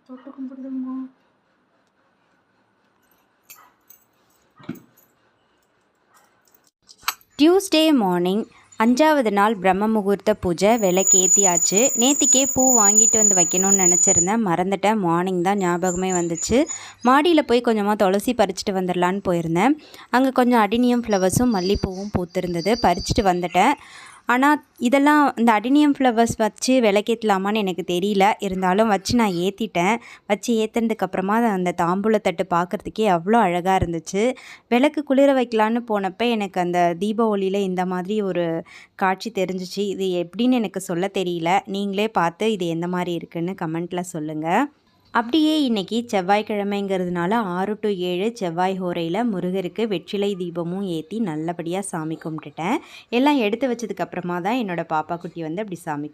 தொட்டு கும்பிடுதுங்கோ. Tuesday morning 5வது நாள் பிரம்ம முகூர்த்த பூஜை விளக்கேற்றியாச்சு. நேத்திக்கே பூ வாங்கிட்டு வந்து வைக்கணும்னு நினச்சிருந்தேன், மறந்துட்டேன். மார்னிங் தான் ஞாபகமே வந்துச்சு. மாடியில் போய் கொஞ்சமாக துளசி பறிச்சுட்டு வந்துடலான்னு போயிருந்தேன். அங்கே கொஞ்சம் அடினியம் ஃப்ளவர்ஸும் மல்லிப்பூவும் பூத்திருந்தது, பறிச்சுட்டு வந்துட்டேன். ஆனால் இதெல்லாம் இந்த அடினியம் ஃப்ளவர்ஸ் வச்சு விளக்கேற்றலாமான்னு எனக்கு தெரியல. இருந்தாலும் வச்சு நான் ஏற்றிட்டேன். வச்சு ஏற்றுனதுக்கப்புறமா அந்த தாம்பூலத்தட்டு பார்க்குறதுக்கே அவ்வளோ அழகாக இருந்துச்சு. விளக்கு குளிர வைக்கலான்னு போனப்போ எனக்கு அந்த தீப ஒளியில் இந்த மாதிரி ஒரு காட்சி தெரிஞ்சிச்சு. இது எப்படின்னு எனக்கு சொல்ல தெரியல. நீங்களே பார்த்து இது எந்த மாதிரி இருக்குன்னு கமெண்ட்டில் சொல்லுங்கள். அப்படியே இன்றைக்கி செவ்வாய்க்கிழமைங்கிறதுனால 6 to 7 செவ்வாய் ஹோரையில் முருகருக்கு வெற்றிலை தீபமும் ஏற்றி நல்லபடியாக சாமி கும்பிட்டுட்டேன். எல்லாம் எடுத்து வச்சதுக்கப்புறமா தான் என்னோடய பாப்பா குட்டி வந்து அப்படி சாமி கும்பிட்டு